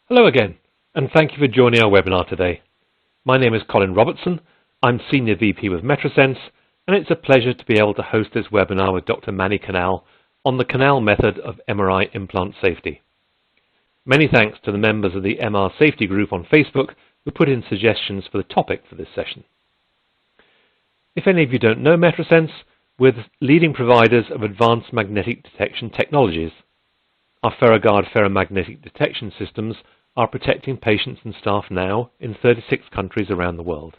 Hello again, and thank you for joining our webinar today. My name is Colin Robertson. I'm Senior VP with Metrosense, and it's a pleasure to be able to host this webinar with Dr. Emanuel Kanal on the Kanal Method of MRI implant safety. Many thanks to the members of the MR Safety group on Facebook who put in suggestions for the topic for this session. If any of you don't know Metrosense, we're the leading providers of advanced magnetic detection technologies. Our FACR ferromagnetic detection systems are protecting patients and staff now in 36 countries around the world.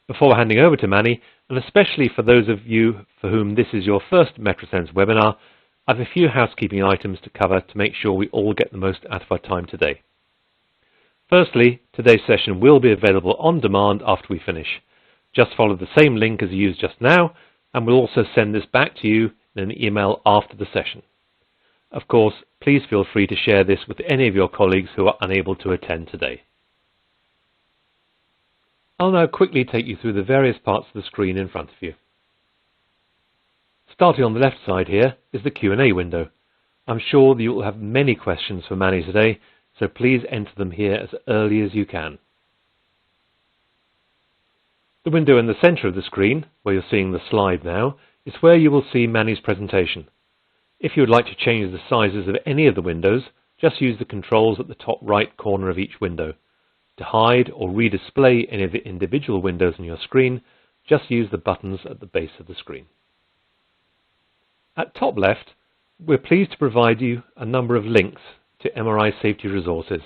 Before handing over to Manny, and especially for those of you for whom this is your first Metrosense webinar, I have a few housekeeping items to cover to make sure we all get the most out of our time today. Firstly, today's session will be available on demand after we finish. Just follow the same link as you used just now, and we'll also send this back to you in an email after the session. Of course, please feel free to share this with any of your colleagues who are unable to attend today. I'll now quickly take you through the various parts of the screen in front of you. Starting on the left side here is the Q&A window. I'm sure that you will have many questions for Manny today, so please enter them here as early as you can. The window in the center of the screen, where you're seeing the slide now, is where you will see Manny's presentation. If you would like to change the sizes of any of the windows, just use the controls at the top right corner of each window. To hide or redisplay any of the individual windows on your screen, just use the buttons at the base of the screen. At top left, we're pleased to provide you a number of links to MRI safety resources.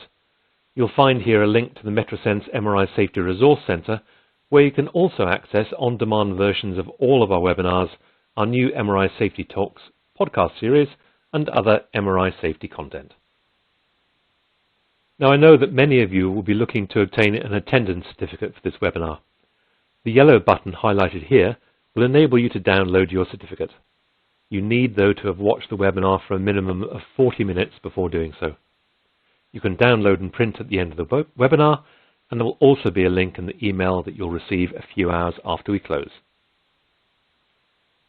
You'll find here a link to the Metrosense MRI Safety Resource Center, where you can also access on-demand versions of all of our webinars, our new MRI Safety Talks podcast series, and other MRI safety content. Now, I know that many of you will be looking to obtain an attendance certificate for this webinar. The yellow button highlighted here will enable you to download your certificate. You need, though, to have watched the webinar for a minimum of 40 minutes before doing so. You can download and print at the end of the webinar, and there will also be a link in the email that you'll receive a few hours after we close.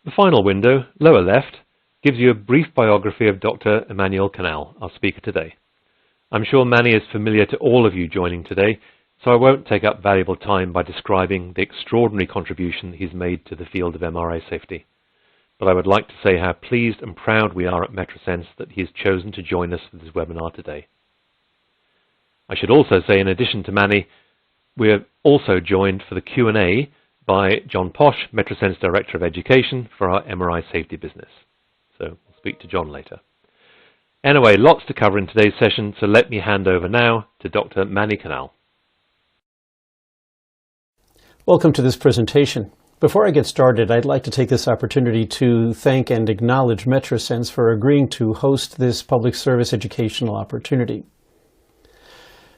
The final window, lower left, gives you a brief biography of Dr. Emanuel Kanal, our speaker today. I'm sure Manny is familiar to all of you joining today, so I won't take up valuable time by describing the extraordinary contribution he's made to the field of MRI safety. But I would like to say how pleased and proud we are at Metrosense that he has chosen to join us for this webinar today. I should also say, in addition to Manny, we're also joined for the Q&A by John Posh, Metrosense Director of Education for our MRI safety business. So we'll speak to John later. Anyway, lots to cover in today's session, so let me hand over now to Dr. Emanuel Kanal. Welcome to this presentation. Before I get started, I'd like to take this opportunity to thank and acknowledge Metrosense for agreeing to host this public service educational opportunity.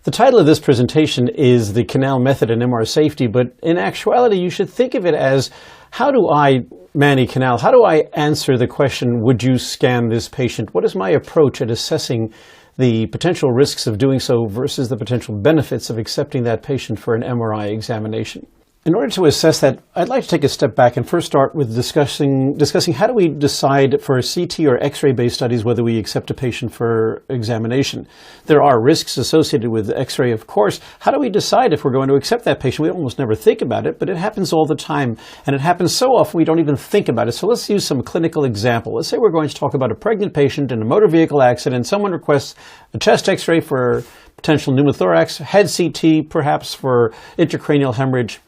The title of this presentation is the Kanal Method in MR Safety, but in actuality, you should think of it as, how do I, Emanuel Kanal, how do I answer the question, would you scan this patient? What is my approach at assessing the potential risks of doing so versus the potential benefits of accepting that patient for an MRI examination? In order to assess that, I'd like to take a step back and first start with discussing how do we decide for CT or X-ray based studies whether we accept a patient for examination. There are risks associated with X-ray, of course. How do we decide if we're going to accept that patient? We almost never think about it, but it happens all the time, and it happens so often we don't even think about it. So let's use some clinical example. Let's say we're going to talk about a pregnant patient in a motor vehicle accident. Someone requests a chest X-ray for potential pneumothorax, head CT perhaps for intracranial hemorrhage.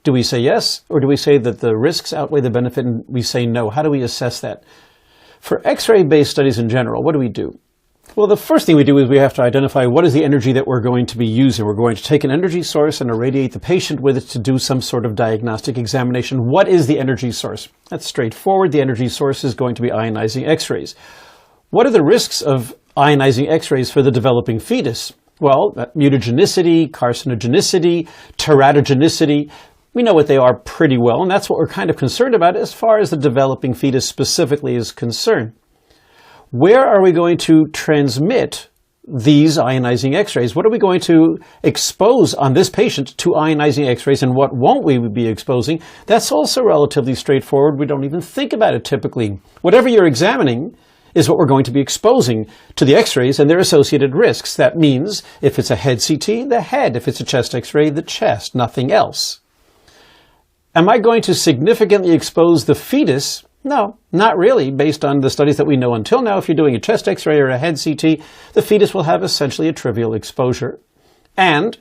Do we say yes, or do we say that the risks outweigh the benefit and we say no? How do we assess that? For X-ray based studies in general, what do we do? Well, the first thing we do is we have to identify what is the energy that we're going to be using. We're going to take an energy source and irradiate the patient with it to do some sort of diagnostic examination. What is the energy source? That's straightforward. The energy source is going to be ionizing X-rays. What are the risks of ionizing X-rays for the developing fetus? Well, mutagenicity, carcinogenicity, teratogenicity. We know what they are pretty well, and that's what we're kind of concerned about as far as the developing fetus specifically is concerned. Where are we going to transmit these ionizing X-rays? What are we going to expose on this patient to ionizing X-rays, and what won't we be exposing? That's also relatively straightforward. We don't even think about it typically. Whatever you're examining is what we're going to be exposing to the X-rays and their associated risks. That means if it's a head CT, the head. If it's a chest X-ray, the chest, nothing else. Am I going to significantly expose the fetus? No, not really. Based on the studies that we know until now, if you're doing a chest X-ray or a head CT, the fetus will have essentially a trivial exposure. And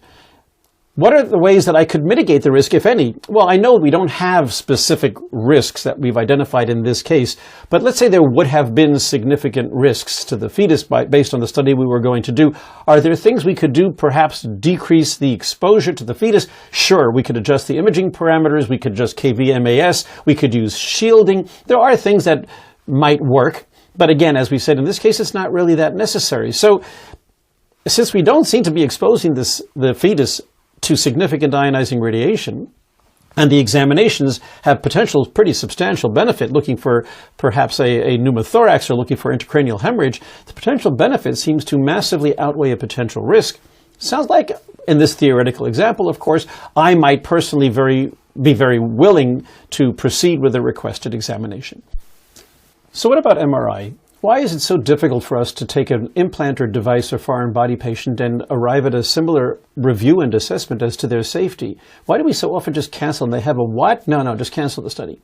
what are the ways that I could mitigate the risk, if any? Well, I know we don't have specific risks that we've identified in this case, but let's say there would have been significant risks to the fetus based on the study we were going to do. Are there things we could do, perhaps decrease the exposure to the fetus? Sure, we could adjust the imaging parameters, we could adjust KVMAS, we could use shielding. There are things that might work, but again, as we said, in this case, it's not really that necessary. So, since we don't seem to be exposing the fetus to significant ionizing radiation, and the examinations have potential pretty substantial benefit, looking for perhaps a pneumothorax or looking for intracranial hemorrhage, the potential benefit seems to massively outweigh a potential risk. Sounds like, in this theoretical example, of course, I might personally be very willing to proceed with the requested examination. So what about MRI? Why is it so difficult for us to take an implant or device or foreign body patient and arrive at a similar review and assessment as to their safety? Why do we so often just cancel and they have a what? No, just cancel the study.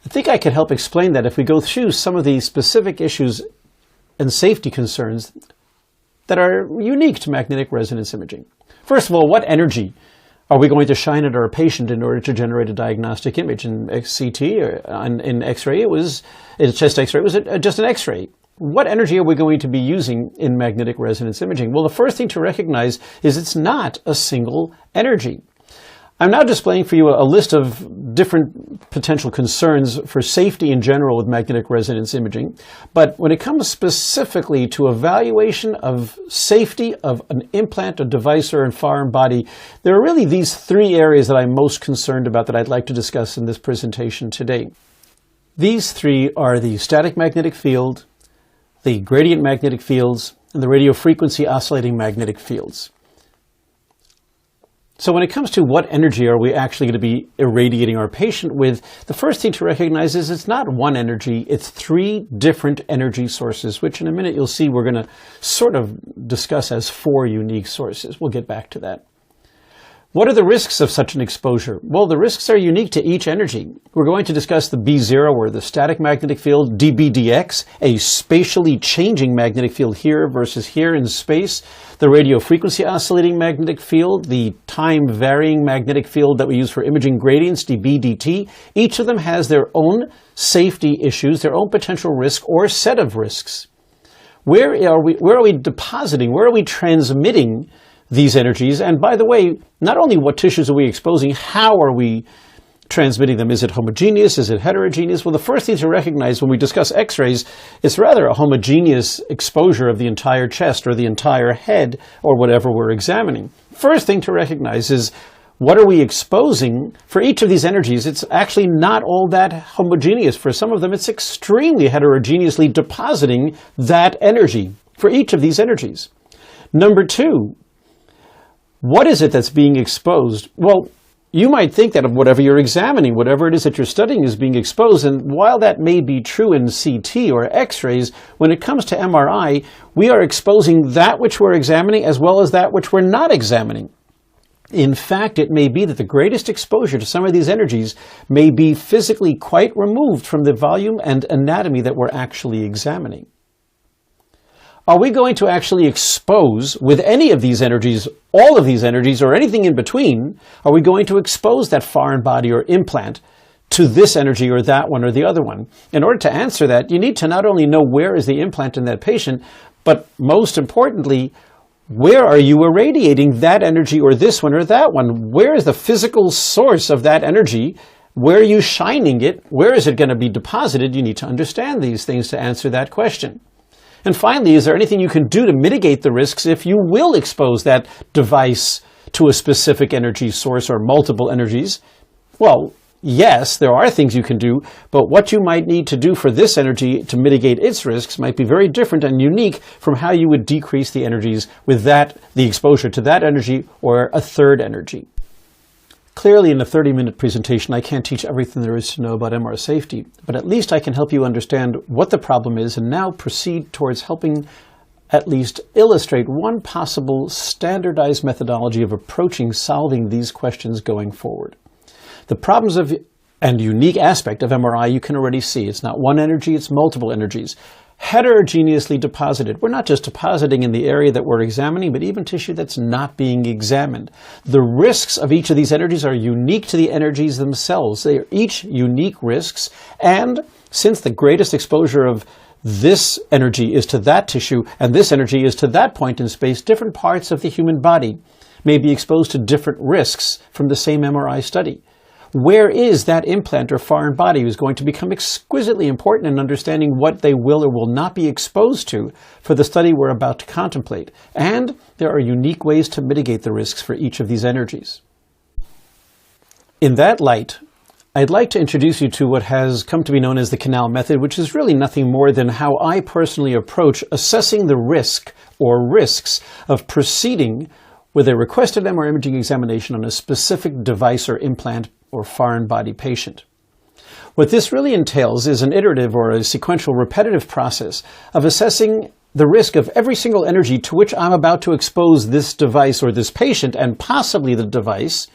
I think I could help explain that if we go through some of the specific issues and safety concerns that are unique to magnetic resonance imaging. First of all, what energy are we going to shine at our patient in order to generate a diagnostic image? In CT or in X-ray, in chest X-ray, it was just an X-ray. What energy are we going to be using in magnetic resonance imaging? Well, the first thing to recognize is it's not a single energy. I'm now displaying for you a list of different potential concerns for safety in general with magnetic resonance imaging. But when it comes specifically to evaluation of safety of an implant, a device, or a foreign body, there are really these three areas that I'm most concerned about that I'd like to discuss in this presentation today. These three are the static magnetic field, the gradient magnetic fields, and the radio frequency oscillating magnetic fields. So when it comes to what energy are we actually going to be irradiating our patient with, the first thing to recognize is it's not one energy, it's three different energy sources, which in a minute you'll see we're going to sort of discuss as four unique sources. We'll get back to that. What are the risks of such an exposure? Well, the risks are unique to each energy. We're going to discuss the B0, or the static magnetic field, dBdx, a spatially changing magnetic field here versus here in space, the radio frequency oscillating magnetic field, the time varying magnetic field that we use for imaging gradients, dBdt. Each of them has their own safety issues, their own potential risk or set of risks. Where are we depositing, where are we transmitting these energies? And by the way, not only what tissues are we exposing, how are we transmitting them? Is it homogeneous? Is it heterogeneous? Well, the first thing to recognize when we discuss X-rays, it's rather a homogeneous exposure of the entire chest or the entire head or whatever we're examining. First thing to recognize is what are we exposing? For each of these energies, it's actually not all that homogeneous. For some of them, it's extremely heterogeneously depositing that energy for each of these energies. Number two, what is it that's being exposed? Well, you might think that of whatever you're examining, whatever it is that you're studying is being exposed. And while that may be true in CT or X-rays, when it comes to MRI, we are exposing that which we're examining as well as that which we're not examining. In fact, it may be that the greatest exposure to some of these energies may be physically quite removed from the volume and anatomy that we're actually examining. Are we going to actually expose with any of these energies, all of these energies, or anything in between? Are we going to expose that foreign body or implant to this energy or that one or the other one? In order to answer that, you need to not only know where is the implant in that patient, but most importantly, where are you irradiating that energy or this one or that one? Where is the physical source of that energy? Where are you shining it? Where is it going to be deposited? You need to understand these things to answer that question. And finally, is there anything you can do to mitigate the risks if you will expose that device to a specific energy source or multiple energies? Well, yes, there are things you can do, but what you might need to do for this energy to mitigate its risks might be very different and unique from how you would decrease the energies with the exposure to that energy or a third energy. Clearly, in a 30-minute presentation, I can't teach everything there is to know about MR safety, but at least I can help you understand what the problem is and now proceed towards helping at least illustrate one possible standardized methodology of approaching solving these questions going forward. The problems and unique aspect of MRI you can already see. It's not one energy, it's multiple energies. Heterogeneously deposited. We're not just depositing in the area that we're examining, but even tissue that's not being examined. The risks of each of these energies are unique to the energies themselves. They are each unique risks, and since the greatest exposure of this energy is to that tissue, and this energy is to that point in space, different parts of the human body may be exposed to different risks from the same MRI study. Where is that implant or foreign body is going to become exquisitely important in understanding what they will or will not be exposed to for the study we're about to contemplate. And there are unique ways to mitigate the risks for each of these energies. In that light, I'd like to introduce you to what has come to be known as the Kanal Method, which is really nothing more than how I personally approach assessing the risk or risks of proceeding with a requested MR imaging examination on a specific device or implant or foreign body patient. What this really entails is an iterative or a sequential repetitive process of assessing the risk of every single energy to which I'm about to expose this device or this patient and possibly the device.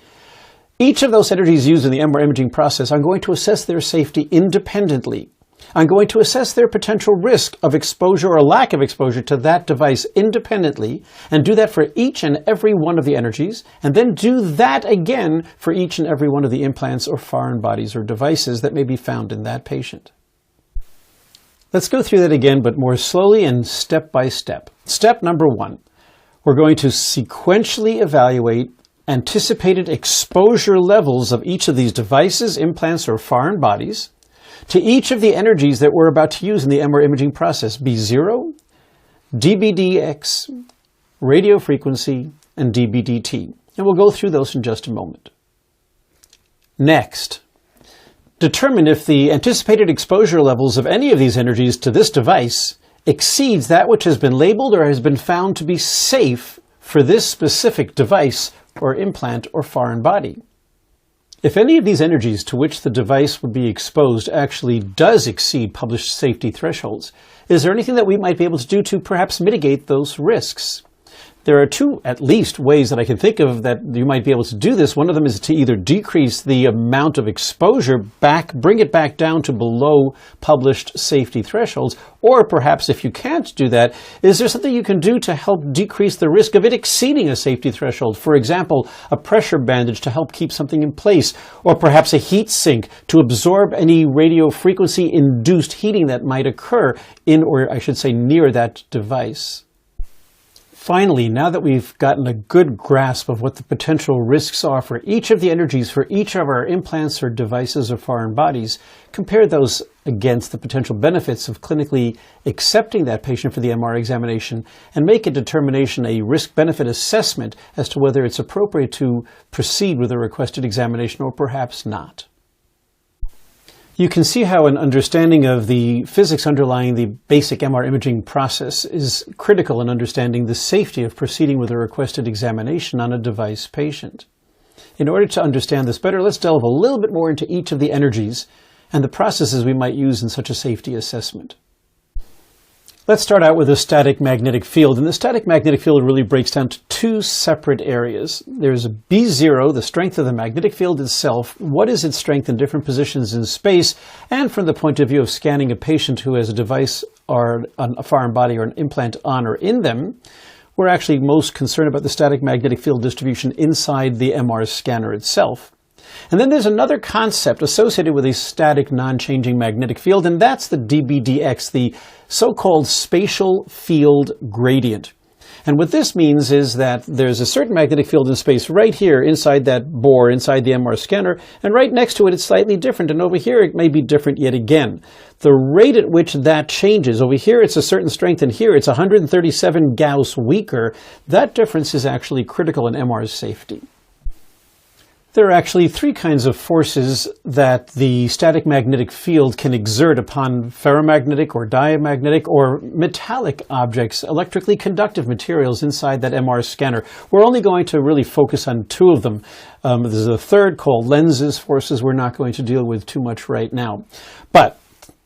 Each of those energies used in the MR imaging process, I'm going to assess their safety independently. I'm going to assess their potential risk of exposure or lack of exposure to that device independently and do that for each and every one of the energies, and then do that again for each and every one of the implants or foreign bodies or devices that may be found in that patient. Let's go through that again, but more slowly and step by step. Step number 1, we're going to sequentially evaluate anticipated exposure levels of each of these devices, implants, or foreign bodies to each of the energies that we're about to use in the MR imaging process, B0, dBdx, radio frequency, and dBdt. And we'll go through those in just a moment. Next, determine if the anticipated exposure levels of any of these energies to this device exceeds that which has been labeled or has been found to be safe for this specific device or implant or foreign body. If any of these energies to which the device would be exposed actually does exceed published safety thresholds, is there anything that we might be able to do to perhaps mitigate those risks? There are two, at least, ways that I can think of that you might be able to do this. One of them is to either decrease the amount of exposure bring it back down to below published safety thresholds, or perhaps if you can't do that, is there something you can do to help decrease the risk of it exceeding a safety threshold? For example, a pressure bandage to help keep something in place, or perhaps a heat sink to absorb any radio frequency induced heating that might occur in, or I should say, near that device. Finally, now that we've gotten a good grasp of what the potential risks are for each of the energies for each of our implants or devices or foreign bodies, compare those against the potential benefits of clinically accepting that patient for the MR examination and make a determination, a risk-benefit assessment as to whether it's appropriate to proceed with a requested examination or perhaps not. You can see how an understanding of the physics underlying the basic MR imaging process is critical in understanding the safety of proceeding with a requested examination on a device patient. In order to understand this better, let's delve a little bit more into each of the energies and the processes we might use in such a safety assessment. Let's start out with a static magnetic field, and the static magnetic field really breaks down to two separate areas. There's B0, the strength of the magnetic field itself. What is its strength in different positions in space? And from the point of view of scanning a patient who has a device or a foreign body or an implant on or in them, we're actually most concerned about the static magnetic field distribution inside the MR scanner itself. And then there's another concept associated with a static non-changing magnetic field, and that's the dBdx, the so-called spatial field gradient. And what this means is that there's a certain magnetic field in space right here inside that bore, inside the MR scanner, and right next to it it's slightly different, and over here it may be different yet again. The rate at which that changes, over here it's a certain strength and here it's 137 Gauss weaker, that difference is actually critical in MR's safety. There are actually three kinds of forces that the static magnetic field can exert upon ferromagnetic or diamagnetic or metallic objects, electrically conductive materials inside that MR scanner. We're only going to really focus on two of them. There's a third called lenses forces we're not going to deal with too much right now. But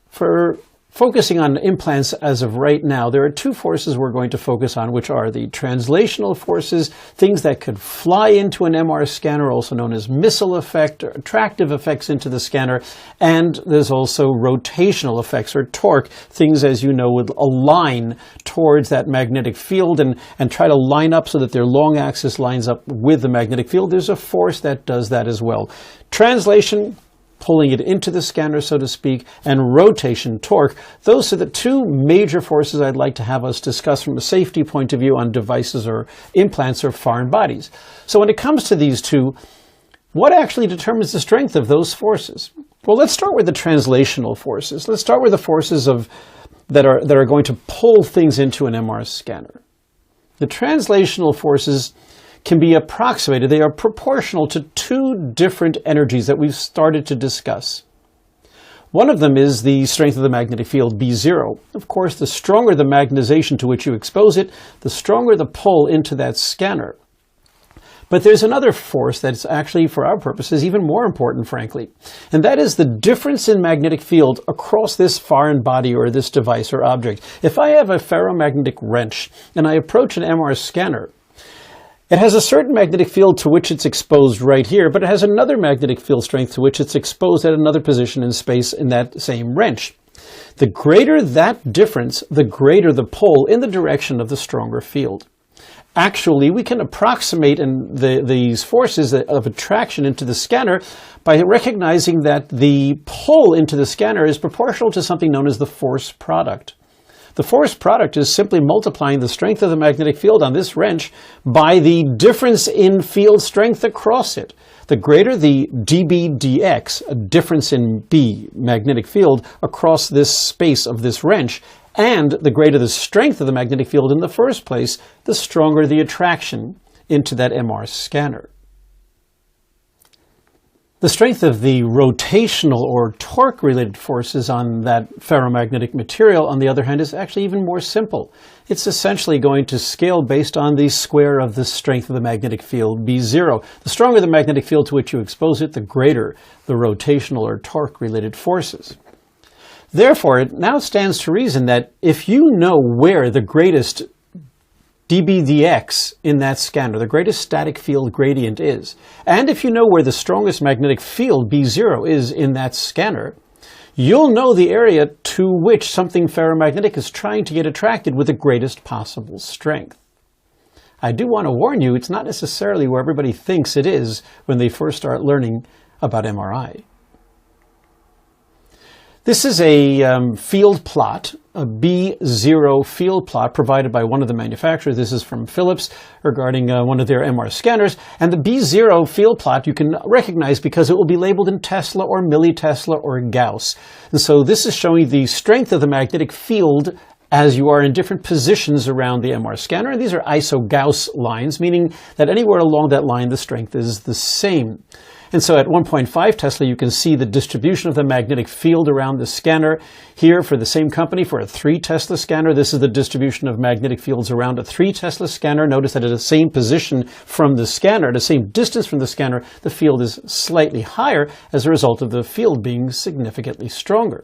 for focusing on implants as of right now, there are two forces we're going to focus on, which are the translational forces, things that could fly into an MR scanner, also known as missile effect or attractive effects into the scanner, and there's also rotational effects or torque, things, as you know, would align towards that magnetic field and try to line up so that their long axis lines up with the magnetic field. There's a force that does that as well. Translation, pulling it into the scanner, so to speak, and rotation, torque. Those are the two major forces I'd like to have us discuss from a safety point of view on devices or implants or foreign bodies. So when it comes to these two, what actually determines the strength of those forces? Well, let's start with the translational forces. Let's start with the forces that are going to pull things into an MR scanner. The translational forces can be approximated. They are proportional to two different energies that we've started to discuss. One of them is the strength of the magnetic field, B0. Of course, the stronger the magnetization to which you expose it, the stronger the pull into that scanner. But there's another force that's actually, for our purposes, even more important, frankly. And that is the difference in magnetic field across this foreign body or this device or object. If I have a ferromagnetic wrench and I approach an MR scanner, it has a certain magnetic field to which it's exposed right here, but it has another magnetic field strength to which it's exposed at another position in space in that same wrench. The greater that difference, the greater the pull in the direction of the stronger field. Actually, we can approximate these forces of attraction into the scanner by recognizing that the pull into the scanner is proportional to something known as the force product. The force product is simply multiplying the strength of the magnetic field on this wrench by the difference in field strength across it. The greater the dB dx, a difference in B, magnetic field, across this space of this wrench, and the greater the strength of the magnetic field in the first place, the stronger the attraction into that MR scanner. The strength of the rotational or torque-related forces on that ferromagnetic material, on the other hand, is actually even more simple. It's essentially going to scale based on the square of the strength of the magnetic field, B0. The stronger the magnetic field to which you expose it, the greater the rotational or torque-related forces. Therefore, it now stands to reason that if you know where the greatest dB dx in that scanner, the greatest static field gradient is, and if you know where the strongest magnetic field, B0, is in that scanner, you'll know the area to which something ferromagnetic is trying to get attracted with the greatest possible strength. I do want to warn you, it's not necessarily where everybody thinks it is when they first start learning about MRI. This is a field plot, a B0 field plot provided by one of the manufacturers. This is from Philips regarding one of their MR scanners. And the B0 field plot you can recognize because it will be labeled in Tesla or millitesla or Gauss. And so this is showing the strength of the magnetic field as you are in different positions around the MR scanner. And these are iso-Gauss lines, meaning that anywhere along that line the strength is the same. And so at 1.5 Tesla, you can see the distribution of the magnetic field around the scanner. Here, for the same company, for a 3 Tesla scanner, this is the distribution of magnetic fields around a 3 Tesla scanner. Notice that at the same position from the scanner, the same distance from the scanner, the field is slightly higher as a result of the field being significantly stronger.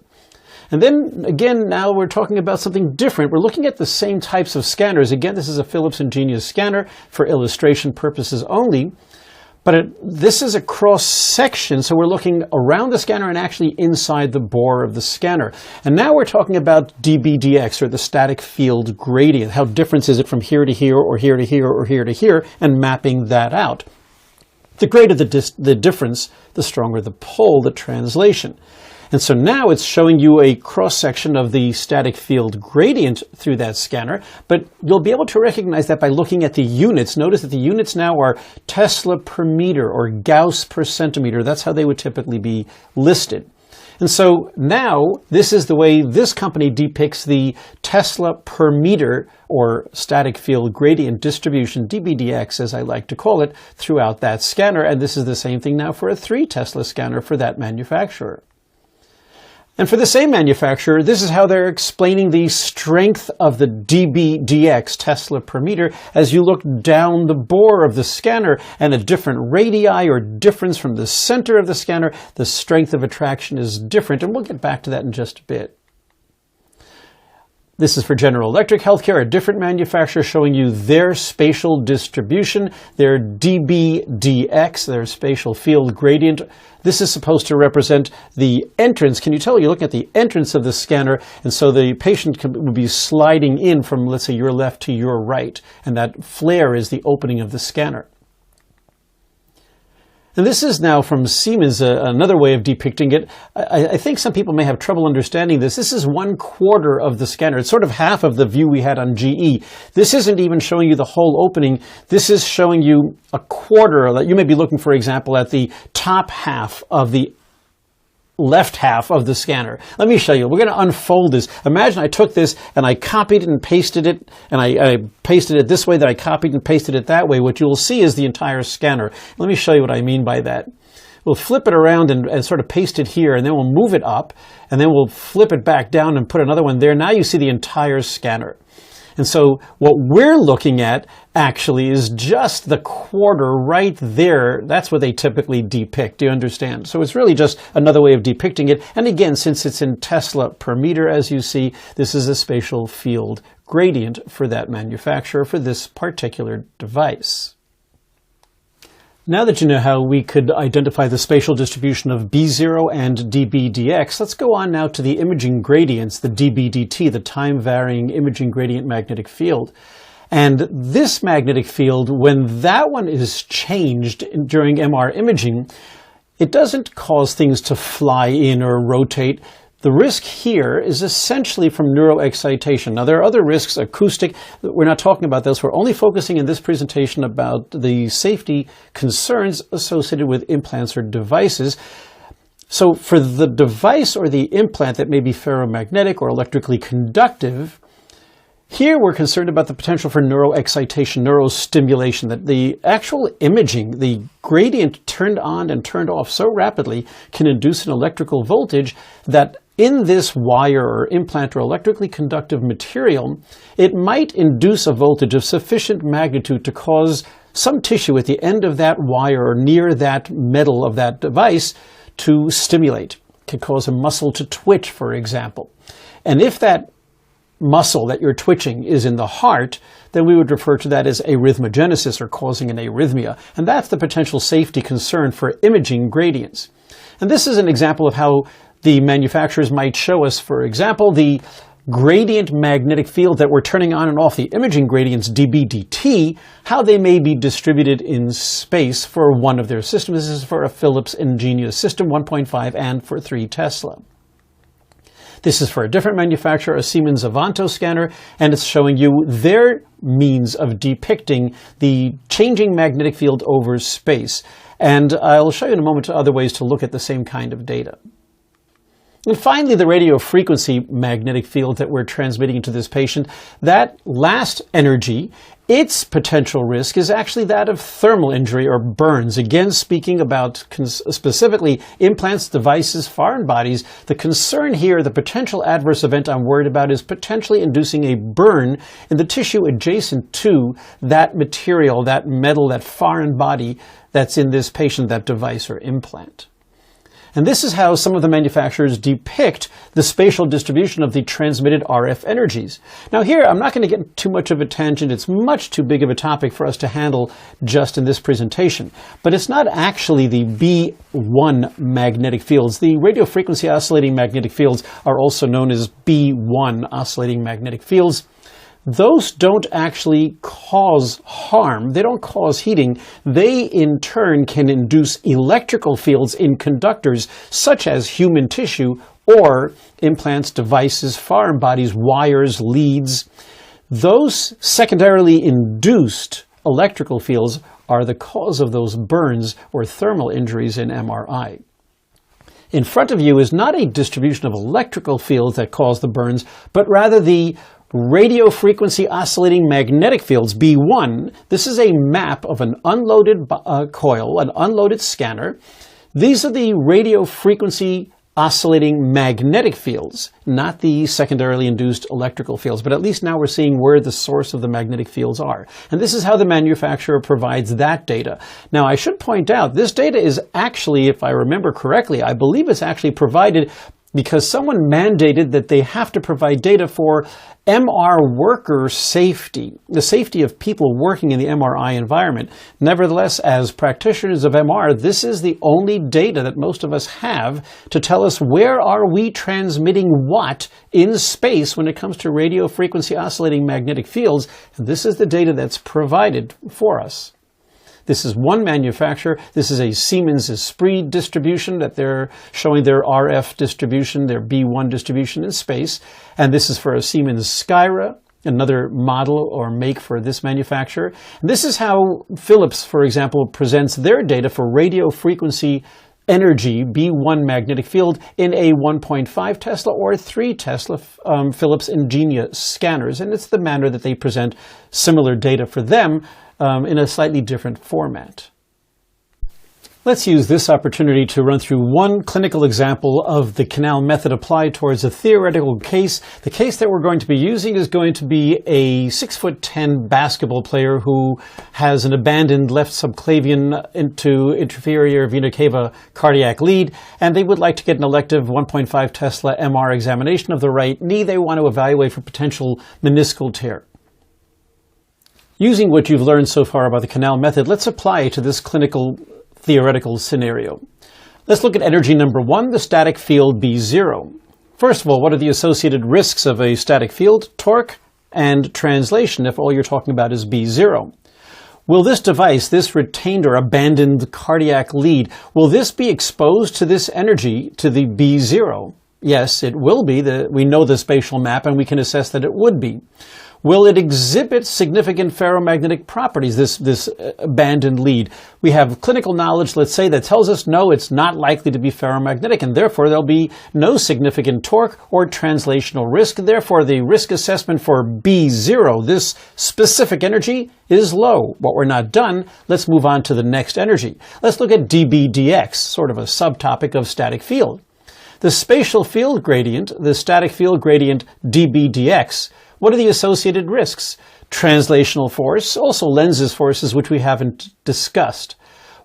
And then, again, now we're talking about something different. We're looking at the same types of scanners. Again, this is a Philips Ingenious scanner for illustration purposes only. But this is a cross-section, so we're looking around the scanner and actually inside the bore of the scanner. And now we're talking about dB dx, or the static field gradient. How different is it from here to here, or here to here, or here to here, and mapping that out. The greater the difference, the stronger the pull, the translation. And so now it's showing you a cross-section of the static field gradient through that scanner, but you'll be able to recognize that by looking at the units. Notice that the units now are Tesla per meter or Gauss per centimeter. That's how they would typically be listed. And so now this is the way this company depicts the Tesla per meter, or static field gradient distribution, dBdx as I like to call it, throughout that scanner. And this is the same thing now for a 3 Tesla scanner for that manufacturer. And for the same manufacturer, this is how they're explaining the strength of the dBdx, Tesla per meter, as you look down the bore of the scanner, and at different radii or difference from the center of the scanner, the strength of attraction is different. And we'll get back to that in just a bit. This is for General Electric Healthcare, a different manufacturer, showing you their spatial distribution, their dBdx, their spatial field gradient. This is supposed to represent the entrance. Can you tell? You're looking at the entrance of the scanner, and so the patient would be sliding in from, let's say, your left to your right, and that flare is the opening of the scanner. And this is now from Siemens, another way of depicting it. I think some people may have trouble understanding this. This is 1/4 of the scanner. It's sort of half of the view we had on GE. This isn't even showing you the whole opening. This is showing you a quarter. You may be looking, for example, at the top half of the left half of the scanner. Let me show you. We're going to unfold this. Imagine I took this and I copied it and pasted it, and I pasted it this way, that I copied and pasted it that way. What you'll see is the entire scanner. Let me show you what I mean by that. We'll flip it around and sort of paste it here, and then we'll move it up, and then we'll flip it back down and put another one there. Now you see the entire scanner. And so what we're looking at actually is just the quarter right there. That's what they typically depict. Do you understand? So it's really just another way of depicting it. And again, since it's in Tesla per meter, as you see, this is a spatial field gradient for that manufacturer for this particular device. Now that you know how we could identify the spatial distribution of B0 and dBdx, let's go on now to the imaging gradients, the dBdt, the time-varying imaging gradient magnetic field. And this magnetic field, when that one is changed during MR imaging, it doesn't cause things to fly in or rotate. The risk here is essentially from neuroexcitation. Now, there are other risks, acoustic. We're not talking about those. We're only focusing in this presentation about the safety concerns associated with implants or devices. So for the device or the implant that may be ferromagnetic or electrically conductive, here we're concerned about the potential for neuroexcitation, neurostimulation, that the actual imaging, the gradient turned on and turned off so rapidly can induce an electrical voltage that in this wire or implant or electrically conductive material, it might induce a voltage of sufficient magnitude to cause some tissue at the end of that wire or near that metal of that device to stimulate. It can cause a muscle to twitch, for example. And if that muscle that you're twitching is in the heart, then we would refer to that as arrhythmogenesis, or causing an arrhythmia. And that's the potential safety concern for imaging gradients. And this is an example of how the manufacturers might show us, for example, the gradient magnetic field that we're turning on and off, the imaging gradients dBdt, how they may be distributed in space for one of their systems. This is for a Philips Ingenious system 1.5 and for 3 Tesla. This is for a different manufacturer, a Siemens Avanto scanner, and it's showing you their means of depicting the changing magnetic field over space. And I'll show you in a moment other ways to look at the same kind of data. And finally, the radio frequency magnetic field that we're transmitting to this patient, that last energy, its potential risk is actually that of thermal injury or burns. Again, speaking about specifically implants, devices, foreign bodies, the concern here, the potential adverse event I'm worried about, is potentially inducing a burn in the tissue adjacent to that material, that metal, that foreign body that's in this patient, that device or implant. And this is how some of the manufacturers depict the spatial distribution of the transmitted RF energies. Now here, I'm not going to get too much of a tangent. It's much too big of a topic for us to handle just in this presentation. But it's not actually the B1 magnetic fields. The radio frequency oscillating magnetic fields are also known as B1 oscillating magnetic fields. Those don't actually cause harm. They don't cause heating. They, in turn, can induce electrical fields in conductors, such as human tissue or implants, devices, foreign bodies, wires, leads. Those secondarily induced electrical fields are the cause of those burns or thermal injuries in MRI. In front of you is not a distribution of electrical fields that cause the burns, but rather the radio frequency oscillating magnetic fields, B1. This is a map of an unloaded coil, an unloaded scanner. These are the radio frequency oscillating magnetic fields, not the secondarily induced electrical fields, but at least now we're seeing where the source of the magnetic fields are. And this is how the manufacturer provides that data. Now, I should point out, this data is actually, if I remember correctly, I believe it's actually provided because someone mandated that they have to provide data for MR worker safety, the safety of people working in the MRI environment. Nevertheless, as practitioners of MR, this is the only data that most of us have to tell us where are we transmitting what in space when it comes to radio frequency oscillating magnetic fields. And this is the data that's provided for us. This is one manufacturer. This is a Siemens Esprit distribution that they're showing their RF distribution, their B1 distribution in space. And this is for a Siemens Skyra, another model or make for this manufacturer. And this is how Philips, for example, presents their data for radio frequency energy, B1 magnetic field, in a 1.5 Tesla or 3 Tesla Philips Ingenia scanners. And it's the manner that they present similar data for them in a slightly different format. Let's use this opportunity to run through one clinical example of the Kanal method applied towards a theoretical case. The case that we're going to be using is going to be a 6'10" basketball player who has an abandoned left subclavian into inferior vena cava cardiac lead, and they would like to get an elective 1.5 Tesla MR examination of the right knee. They want to evaluate for potential meniscal tear. Using what you've learned so far about the Kanal method, let's apply it to this clinical theoretical scenario. Let's look at energy number 1, the static field B0. First of all, what are the associated risks of a static field? Torque and translation, if all you're talking about is B0. Will this device, this retained or abandoned cardiac lead, will this be exposed to this energy, to the B0? Yes, it will be. We know the spatial map and we can assess that it would be. Will it exhibit significant ferromagnetic properties, this abandoned lead? We have clinical knowledge, let's say, that tells us no, it's not likely to be ferromagnetic, and therefore there'll be no significant torque or translational risk. Therefore, the risk assessment for B0, this specific energy, is low. But we're not done. Let's move on to the next energy. Let's look at dBdx, sort of a subtopic of static field. The spatial field gradient, the static field gradient dBdx, what are the associated risks? Translational force, also Lenz's forces, which we haven't discussed.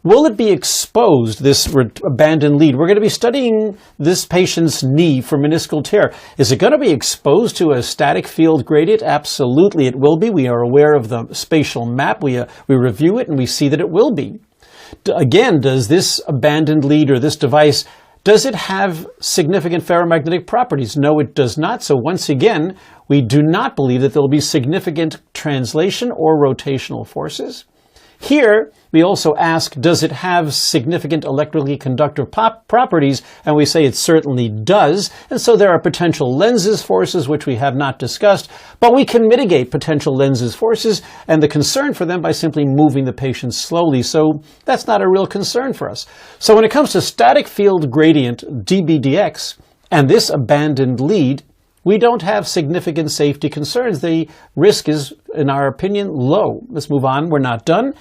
Will it be exposed, this abandoned lead? We're going to be studying this patient's knee for meniscal tear. Is it going to be exposed to a static field gradient? Absolutely, it will be. We are aware of the spatial map. We review it and we see that it will be. Again, does this abandoned lead or this device, does it have significant ferromagnetic properties? No, it does not. So once again, we do not believe that there will be significant translation or rotational forces. Here, we also ask, does it have significant electrically conductive properties? And we say it certainly does. And so there are potential Lenz's forces, which we have not discussed, but we can mitigate potential Lenz's forces and the concern for them by simply moving the patient slowly. So that's not a real concern for us. So when it comes to static field gradient, dBdx, and this abandoned lead, we don't have significant safety concerns. The risk is, in our opinion, low. Let's move on. We're not done.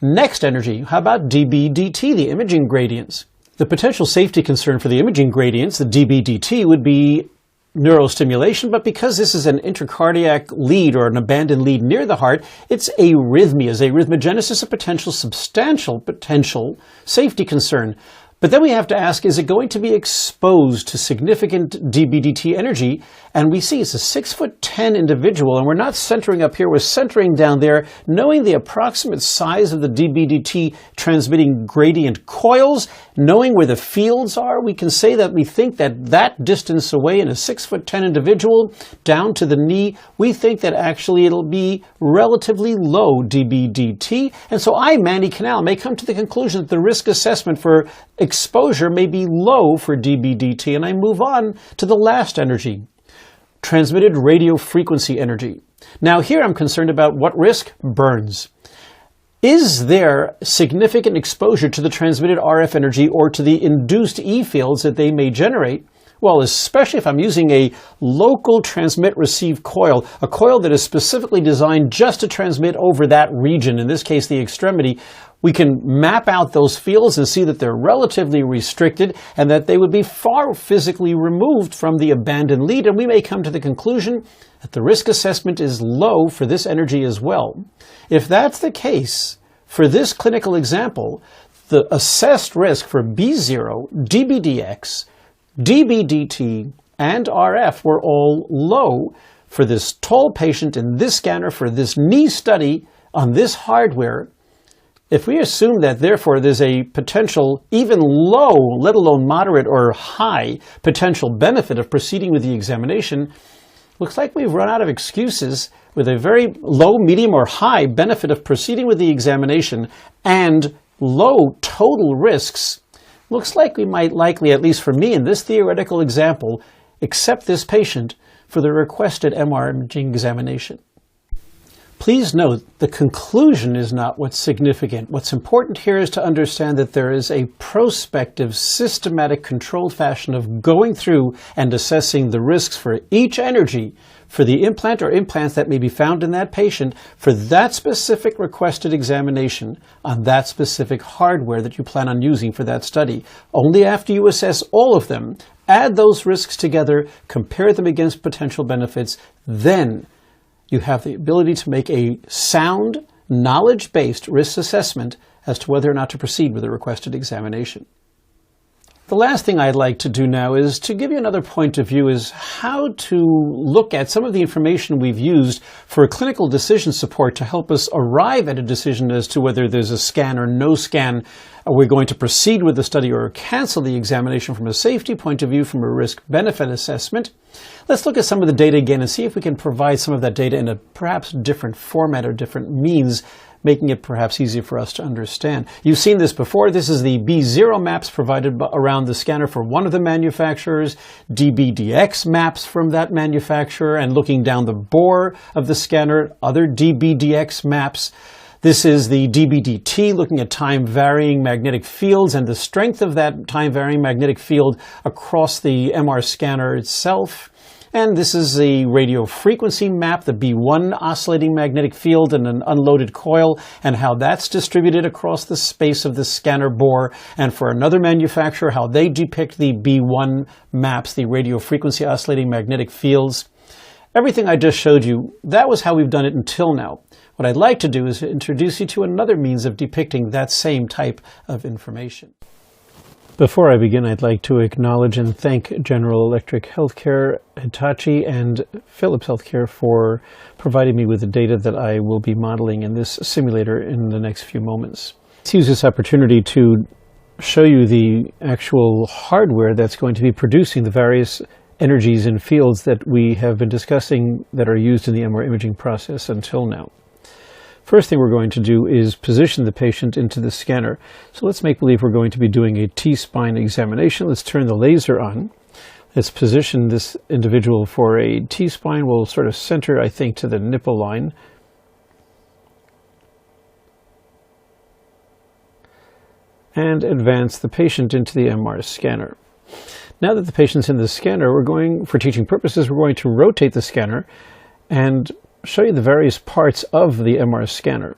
Next energy. How about dBdt, the imaging gradients? The potential safety concern for the imaging gradients, the dBdt, would be neurostimulation, but because this is an intracardiac lead or an abandoned lead near the heart, it's arrhythmias, arrhythmogenesis, a substantial potential safety concern. But then we have to ask, is it going to be exposed to significant dBdt energy? And we see it's a 6'10" individual, and we're not centering up here, we're centering down there, knowing the approximate size of the dBdt transmitting gradient coils, knowing where the fields are, we can say that we think that that distance away in a 6'10" individual down to the knee, we think that actually it'll be relatively low dBdt. And so I, Manny Kanal, may come to the conclusion that the risk assessment for exposure may be low for dBdt, and I move on to the last energy, transmitted radio frequency energy. Now here I'm concerned about what risk? Burns. Is there significant exposure to the transmitted RF energy or to the induced E fields that they may generate? Well, especially if I'm using a local transmit-receive coil, a coil that is specifically designed just to transmit over that region, in this case the extremity, we can map out those fields and see that they're relatively restricted and that they would be far physically removed from the abandoned lead, and we may come to the conclusion that the risk assessment is low for this energy as well. If that's the case, for this clinical example, the assessed risk for B0, DBDX, DBDT, and RF were all low for this tall patient in this scanner for this knee study on this hardware. If we assume that, therefore, there's a potential, even low, let alone moderate or high potential benefit of proceeding with the examination, looks like we've run out of excuses with a very low, medium, or high benefit of proceeding with the examination and low total risks. Looks like we might likely, at least for me in this theoretical example, accept this patient for the requested MR imaging examination. Please note, the conclusion is not what's significant. What's important here is to understand that there is a prospective, systematic, controlled fashion of going through and assessing the risks for each energy for the implant or implants that may be found in that patient for that specific requested examination on that specific hardware that you plan on using for that study. Only after you assess all of them, add those risks together, compare them against potential benefits, then you have the ability to make a sound, knowledge-based risk assessment as to whether or not to proceed with the requested examination. The last thing I'd like to do now is to give you another point of view is how to look at some of the information we've used for clinical decision support to help us arrive at a decision as to whether there's a scan or no scan. Are we going to proceed with the study or cancel the examination from a safety point of view, from a risk-benefit assessment? Let's look at some of the data again and see if we can provide some of that data in a perhaps different format or different means, making it perhaps easier for us to understand. You've seen this before. This is the B0 maps provided around the scanner for one of the manufacturers, DBDX maps from that manufacturer, and looking down the bore of the scanner, other DBDX maps. This is the DBDT, looking at time-varying magnetic fields and the strength of that time-varying magnetic field across the MR scanner itself. And this is the radio frequency map, the B1 oscillating magnetic field and an unloaded coil, and how that's distributed across the space of the scanner bore. And for another manufacturer, how they depict the B1 maps, the radio frequency oscillating magnetic fields. Everything I just showed you, that was how we've done it until now. What I'd like to do is introduce you to another means of depicting that same type of information. Before I begin, I'd like to acknowledge and thank General Electric Healthcare, Hitachi, and Philips Healthcare for providing me with the data that I will be modeling in this simulator in the next few moments. Let's use this opportunity to show you the actual hardware that's going to be producing the various energies and fields that we have been discussing that are used in the MR imaging process until now. First thing we're going to do is position the patient into the scanner. So let's make believe we're going to be doing a T-spine examination. Let's turn the laser on. Let's position this individual for a T-spine. We'll sort of center, I think, to the nipple line. And advance the patient into the MR scanner. Now that the patient's in the scanner, for teaching purposes, we're going to rotate the scanner and show you the various parts of the MR scanner.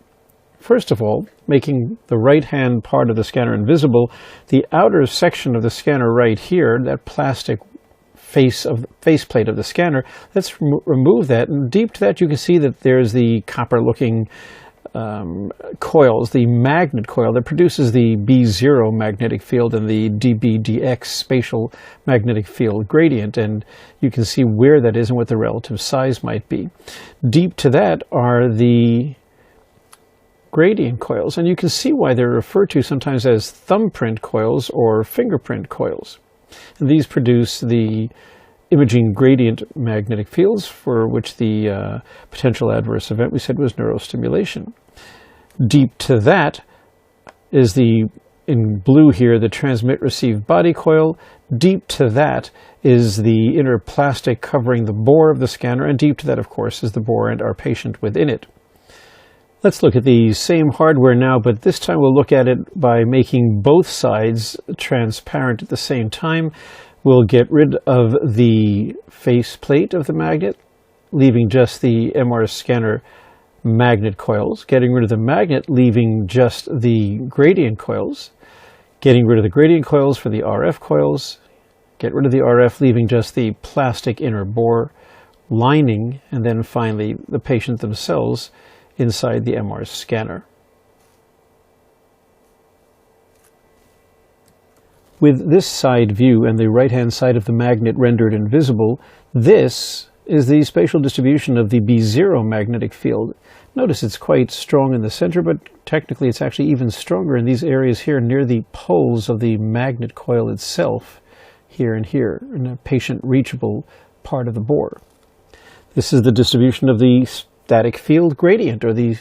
First of all, making the right-hand part of the scanner invisible, the outer section of the scanner right here, that plastic faceplate of the scanner, let's remove that. And deep to that, you can see that there's the copper-looking coils, the magnet coil that produces the B0 magnetic field and the DBDX spatial magnetic field gradient, and you can see where that is and what the relative size might be. Deep to that are the gradient coils, and you can see why they're referred to sometimes as thumbprint coils or fingerprint coils. And these produce the imaging gradient magnetic fields for which the potential adverse event we said was neurostimulation. Deep to that is in blue here, the transmit-receive body coil. Deep to that is the inner plastic covering the bore of the scanner, and deep to that, of course, is the bore and our patient within it. Let's look at the same hardware now, but this time we'll look at it by making both sides transparent at the same time. We'll get rid of the face plate of the magnet, leaving just the MR scanner magnet coils, getting rid of the magnet, leaving just the gradient coils, getting rid of the gradient coils for the RF coils, get rid of the RF, leaving just the plastic inner bore lining, and then finally the patient themselves inside the MR scanner. With this side view and the right-hand side of the magnet rendered invisible, this is the spatial distribution of the B0 magnetic field. Notice it's quite strong in the center, but technically it's actually even stronger in these areas here near the poles of the magnet coil itself, here and here, in a patient-reachable part of the bore. This is the distribution of the static field gradient, or the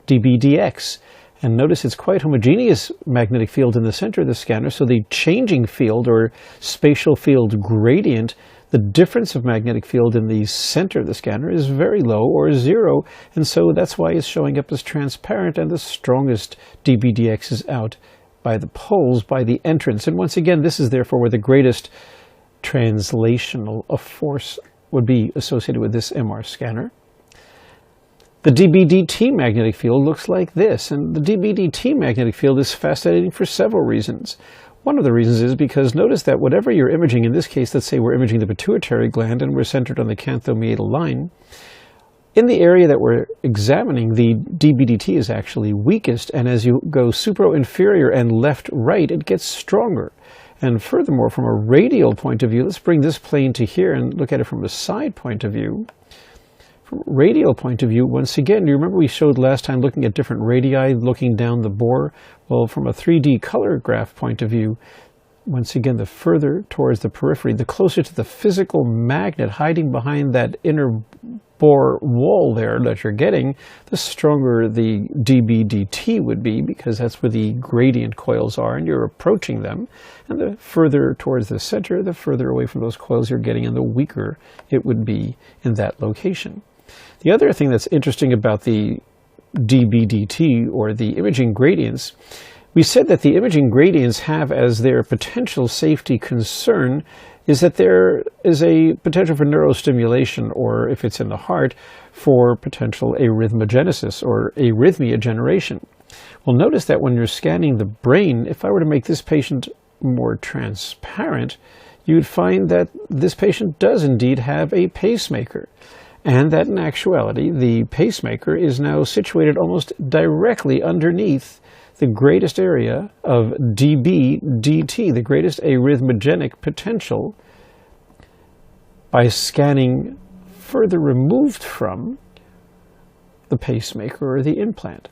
dBdx. And notice it's quite homogeneous magnetic field in the center of the scanner, so the changing field, or spatial field gradient, the difference of magnetic field in the center of the scanner is very low, or zero, and so that's why it's showing up as transparent, and the strongest dBdx is out by the poles, by the entrance. And once again, this is therefore where the greatest translational force would be associated with this MR scanner. The dBdt magnetic field looks like this, and the dBdt magnetic field is fascinating for several reasons. One of the reasons is because notice that whatever you're imaging, in this case, let's say we're imaging the pituitary gland and we're centered on the canthomeatal line, in the area that we're examining, the dBdt is actually weakest, and as you go supra-inferior and left-right, it gets stronger. And furthermore, from a radial point of view, let's bring this plane to here and look at it from a side point of view. From a radial point of view, once again, you remember we showed last time looking at different radii, looking down the bore? Well, from a 3D color graph point of view, once again, the further towards the periphery, the closer to the physical magnet hiding behind that inner bore wall there that you're getting, the stronger the dBdt would be, because that's where the gradient coils are and you're approaching them. And the further towards the center, the further away from those coils you're getting, and the weaker it would be in that location. The other thing that's interesting about the dBdt, or the imaging gradients, we said that the imaging gradients have as their potential safety concern is that there is a potential for neurostimulation, or if it's in the heart, for potential arrhythmogenesis or arrhythmia generation. Well, notice that when you're scanning the brain, if I were to make this patient more transparent, you'd find that this patient does indeed have a pacemaker, and that in actuality the pacemaker is now situated almost directly underneath the greatest area of dBdt, the greatest arrhythmogenic potential, by scanning further removed from the pacemaker or the implant.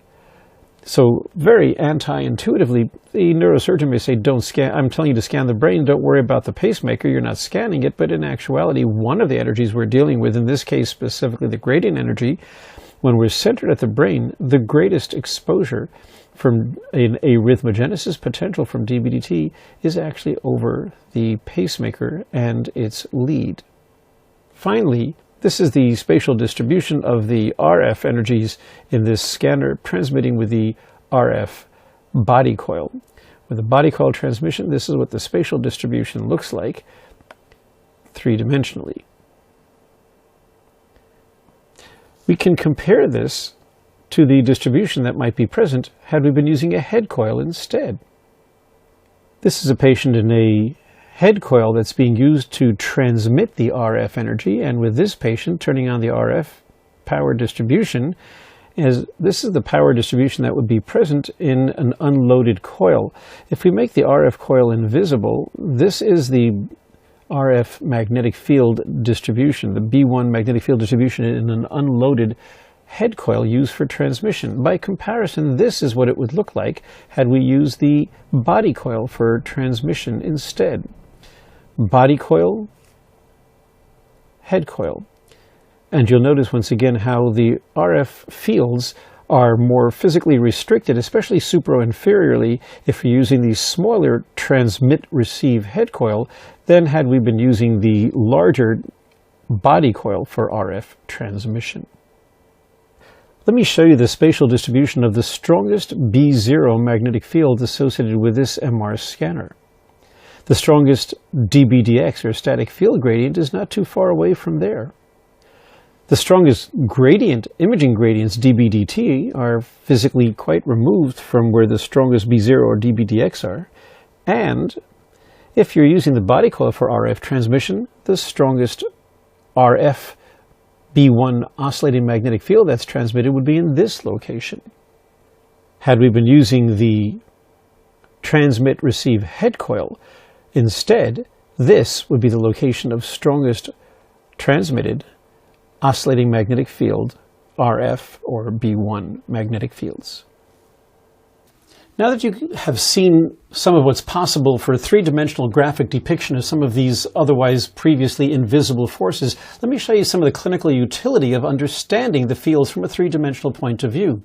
So very anti-intuitively, the neurosurgeon may say, don't scan, I'm telling you to scan the brain, don't worry about the pacemaker, you're not scanning it. But in actuality, one of the energies we're dealing with, in this case specifically the gradient energy, when we're centered at the brain, the greatest exposure from an arrhythmogenesis potential from dBdt is actually over the pacemaker and its lead. Finally, this is the spatial distribution of the RF energies in this scanner transmitting with the RF body coil. With the body coil transmission, this is what the spatial distribution looks like three-dimensionally. We can compare this to the distribution that might be present had we been using a head coil instead. This is a patient in a head coil that's being used to transmit the RF energy, and with this patient turning on the RF power distribution, as this is the power distribution that would be present in an unloaded coil. If we make the RF coil invisible, this is the RF magnetic field distribution, the B1 magnetic field distribution in an unloaded head coil used for transmission. By comparison, this is what it would look like had we used the body coil for transmission instead. Body coil, head coil. And you'll notice once again how the RF fields are more physically restricted, especially supra-inferiorly, if you're using the smaller transmit-receive head coil than had we been using the larger body coil for RF transmission. Let me show you the spatial distribution of the strongest B0 magnetic field associated with this MR scanner. The strongest dBdx, or static field gradient, is not too far away from there. The strongest gradient, imaging gradients, dBdt, are physically quite removed from where the strongest B0 or dBdx are. And if you're using the body coil for RF transmission, the strongest RF B1 oscillating magnetic field that's transmitted would be in this location. Had we been using the transmit-receive head coil, instead, this would be the location of strongest transmitted oscillating magnetic field, RF or B1 magnetic fields. Now that you have seen some of what's possible for a three-dimensional graphic depiction of some of these otherwise previously invisible forces, let me show you some of the clinical utility of understanding the fields from a three-dimensional point of view.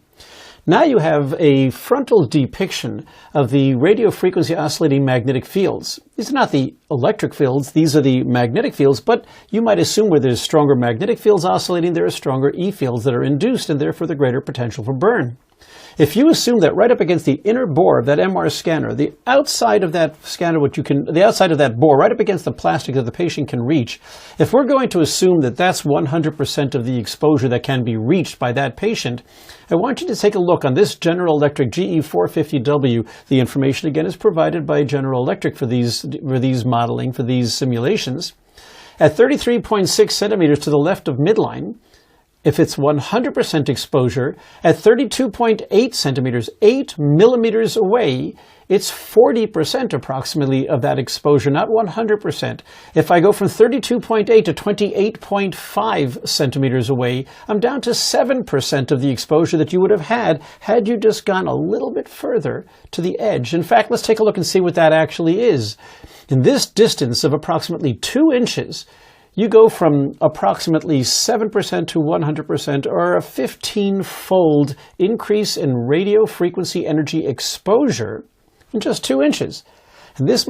Now you have a frontal depiction of the radio frequency oscillating magnetic fields. These are not the electric fields, these are the magnetic fields, but you might assume where there's stronger magnetic fields oscillating, there are stronger E fields that are induced and therefore the greater potential for burn. If you assume that right up against the inner bore of that MR scanner, the outside of that scanner, the outside of that bore, right up against the plastic that the patient can reach, if we're going to assume that that's 100% of the exposure that can be reached by that patient, I want you to take a look on this General Electric GE450W. The information again is provided by General Electric for these modeling, for these simulations. At 33.6 centimeters to the left of midline, if it's 100% exposure, at 32.8 centimeters, 8 millimeters away, it's 40% approximately of that exposure, not 100%. If I go from 32.8 to 28.5 centimeters away, I'm down to 7% of the exposure that you would have had you just gone a little bit further to the edge. In fact, let's take a look and see what that actually is. In this distance of approximately 2 inches, you go from approximately 7% to 100%, or a 15-fold increase in radio frequency energy exposure in just 2 inches. And this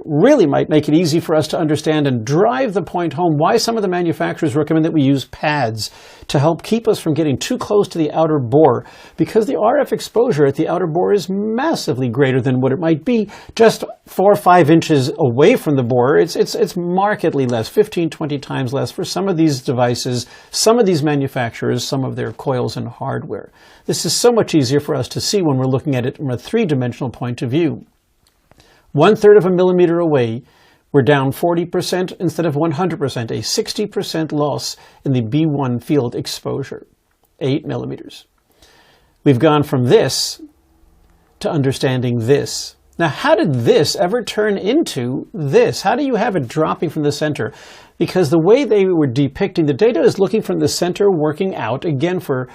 really might make it easy for us to understand and drive the point home why some of the manufacturers recommend that we use pads to help keep us from getting too close to the outer bore, because the RF exposure at the outer bore is massively greater than what it might be just 4 or 5 inches away from the bore. It's markedly less, 15, 20 times less for some of these devices, some of these manufacturers, some of their coils and hardware. This is so much easier for us to see when we're looking at it from a three-dimensional point of view. 1/3 of a millimeter away, we're down 40% instead of 100%, a 60% loss in the B1 field exposure, 8 millimeters. We've gone from this to understanding this. Now, how did this ever turn into this? How do you have it dropping from the center? Because the way they were depicting the data is looking from the center, working out, again, for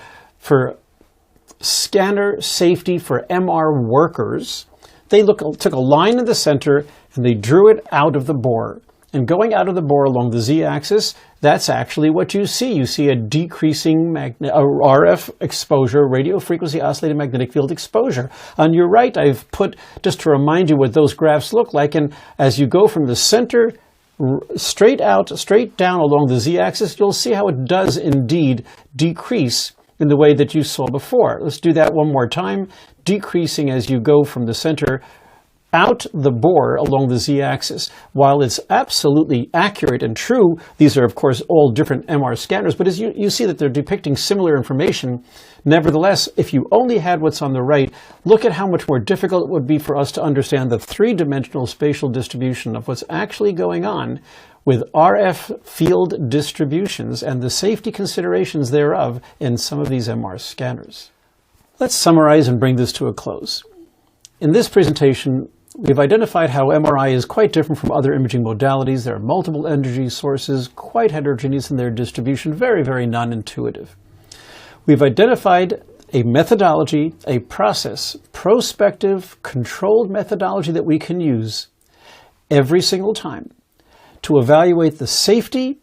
scanner safety for MR workers. They took a line in the center and they drew it out of the bore. And going out of the bore along the z-axis, that's actually what you see. You see a decreasing RF exposure, radio frequency oscillating magnetic field exposure. On your right, I've put, just to remind you what those graphs look like, and as you go from the center straight out, straight down along the z-axis, you'll see how it does indeed decrease in the way that you saw before. Let's do that one more time, decreasing as you go from the center out the bore along the z-axis. While it's absolutely accurate and true, these are of course all different MR scanners, but as you see that they're depicting similar information, nevertheless, if you only had what's on the right, look at how much more difficult it would be for us to understand the three-dimensional spatial distribution of what's actually going on with RF field distributions and the safety considerations thereof in some of these MR scanners. Let's summarize and bring this to a close. In this presentation, we've identified how MRI is quite different from other imaging modalities. There are multiple energy sources, quite heterogeneous in their distribution, very, very non-intuitive. We've identified a methodology, a process, prospective, controlled methodology that we can use every single time to evaluate the safety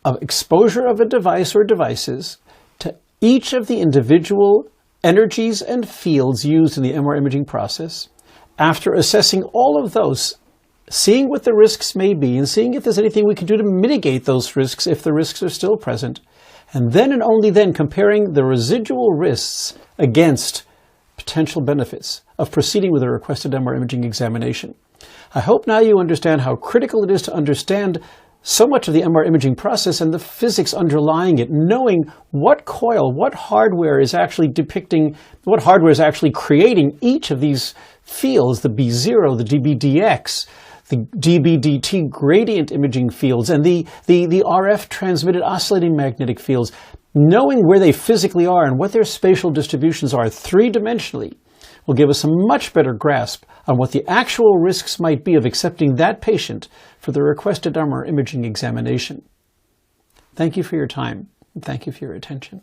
of exposure of a device or devices to each of the individual energies and fields used in the MR imaging process. After assessing all of those, seeing what the risks may be and seeing if there's anything we can do to mitigate those risks if the risks are still present, and then and only then comparing the residual risks against potential benefits of proceeding with a requested MR imaging examination. I hope now you understand how critical it is to understand so much of the MR imaging process and the physics underlying it, knowing what coil, what hardware is actually depicting, what hardware is actually creating each of these fields, the B0, the DBDX, the DBDT gradient imaging fields, and the RF transmitted oscillating magnetic fields. Knowing where they physically are and what their spatial distributions are three-dimensionally will give us a much better grasp on what the actual risks might be of accepting that patient for the requested MR imaging examination. Thank you for your time, and thank you for your attention.